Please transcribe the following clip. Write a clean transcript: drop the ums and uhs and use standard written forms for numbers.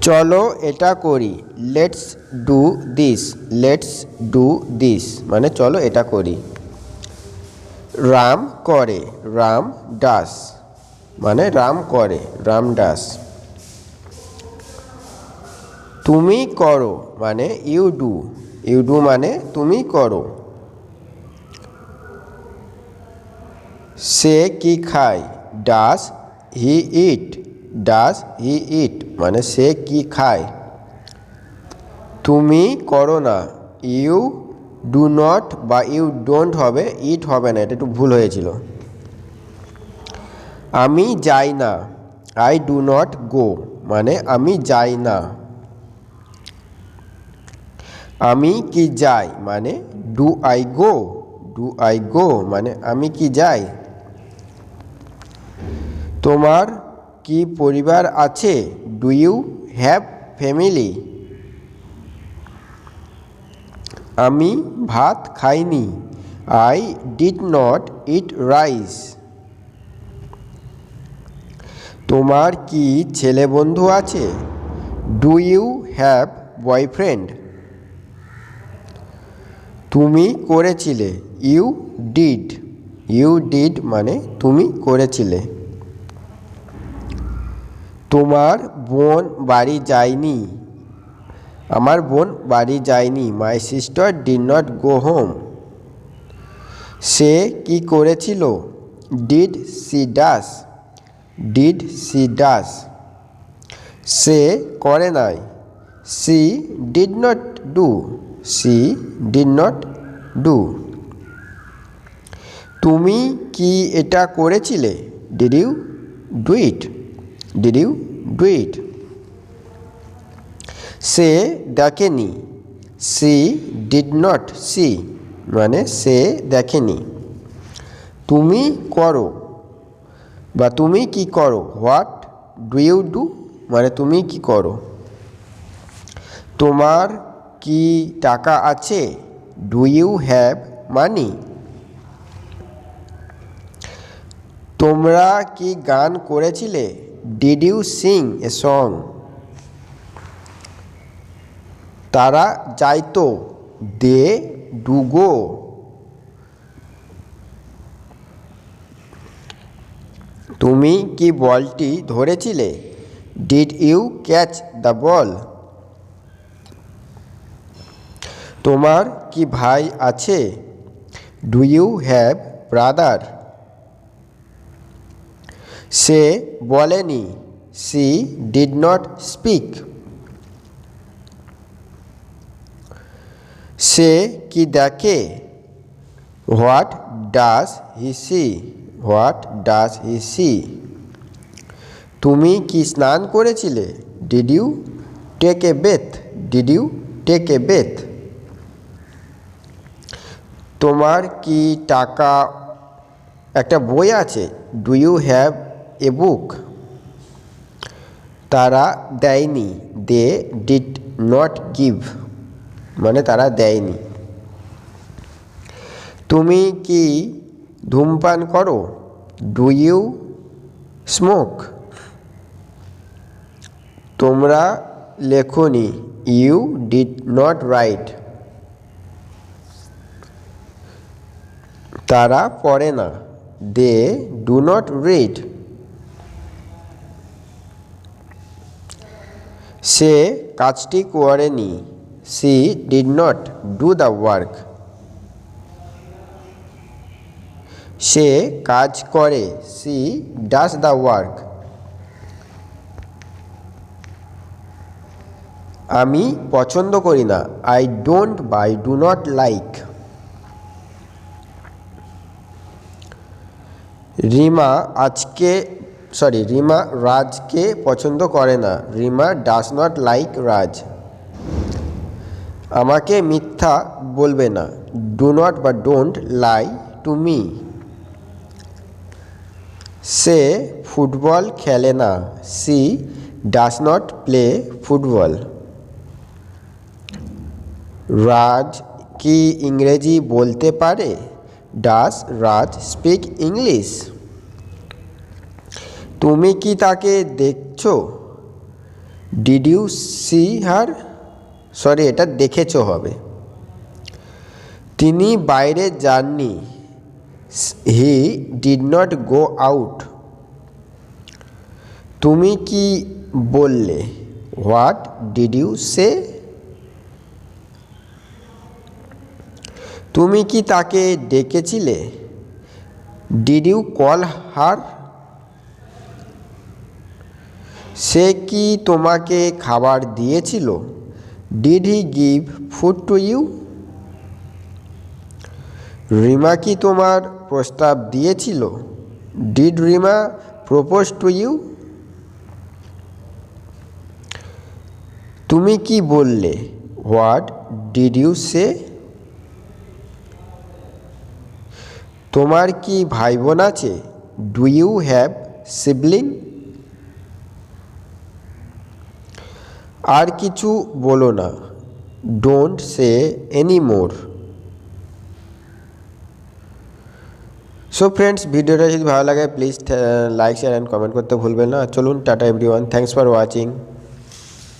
চলো এটা করি, let's do this. Let's do this মানে চলো এটা করি। রাম করে, রাম ডাস মানে রাম করে, রাম ডাস। তুমি করো মানে ইউ ডু, ইউ ডু মানে তুমি করো। সে কি খায়, ডাস হি ইট, ডাস হি ইট মানে সে কি খায়। তুমি করো না, ইউ ডু নট বা ইউ ডোন্ট হবে, ইট হবে না, এটা একটু ভুল হয়েছিল। আমি যাই না, আই ডু নট গো মানে আমি যাই না। আমি কি যাই মানে do I go, do I go মানে আমি কি যাই। তোমার কি পরিবার আছে, ডু ইউ হ্যাভ ফ্যামিলি। আমি ভাত খাইনি, I did not eat rice. তোমার কি ছেলে বন্ধু আছে, ডু ইউ হ্যাভ বয়ফ্রেন্ড। তুমি করেছিলে, ইউ ডিড, ইউ ডিড মানে তুমি করেছিলে। তোমার বোন বাড়ি যায়নি, আমার বোন বাড়ি যায়নি, my sister did not go home. সে কি করেছিল, did she does, did she does. সে করে নাই, she did not do, she did not do. তুমি কি এটা করেছিলে, did you do it, did you do it. সে দেখেনি, সি ডিড নট সি মানে সে দেখেনি। তুমি করো বা তুমি কি করো, হোয়াট ডু ইউ ডু মানে তুমি কি করো। তোমার কি টাকা আছে, ডু ইউ হ্যাভ মানি। তোমরা কি গান করেছিলে, did you sing a song. তারা যাইতো, দে ডু গো। তুমি কি বলটি ধরেছিলে, did you catch the ball. তোমার কি ভাই আছে, ডু ইউ হ্যাভ ব্রাদার। সে বলেনি, সি ডিড নট স্পিক। সে কি দেখে, what does he see, what does he see. তুমি কি স্নান করেছিলে, did you take a bath, did you take a bath. তোমার কি টাকা একটা বই আছে, ডু ইউ হ্যাভ এ বুক। তারা দেয়নি, দে ডিড নট গিভ মানে তারা দেয়নি। তুমি কি ধূমপান করো, ডু ইউ স্মোক। তোমরা লেখনি, ইউ ডিড নট রাইট। তারা পড়ে না, দে ডু নট রিড। সে কাজটি করেনি, she did not do the work. সে কাজ করে, সি ডাস দ্য ওয়ার্ক। আমি পছন্দ করি না, আই ডোন্ট বা I do not like. Rima Rima রাজকে পছন্দ করে না, Rima does not like Raj. আমাকে মিথ্যা বলবে না, ডু নট বা ডোন্ট লাই টু মি। সে ফুটবল খেলে না, she does not play football. Raj কি ইংরেজি বলতে পারে, ডাস রাজ স্পিক ইংলিশ। তুমি কি তাকে দেখছো, did you see her, sorry এটা দেখেছো হবে। তিনি বাইরে যাননি, he did not go out. তুমি কি বললে, হোয়াট ডিড ইউ সে। তুমি কি তাকে ডেকেছিলে, ডিড ইউ কল হার। সে কি তোমাকে খাবার দিয়েছিল, did he give food to you. Rima কি তোমার প্রস্তাব দিয়েছিল, did Rima propose to you. তুমি কি বললে, হোয়াট ডিড ইউ সে। তোমার কি ভাই বোন আছে, ডু ইউ হ্যাভ সিবলিং। আর কিছু বলো না, don't say any more. So friends, ভিডিওটা যদি ভালো লাগে please like share and comment করতে ভুলবেন না। চলুন tata everyone, thanks for watching.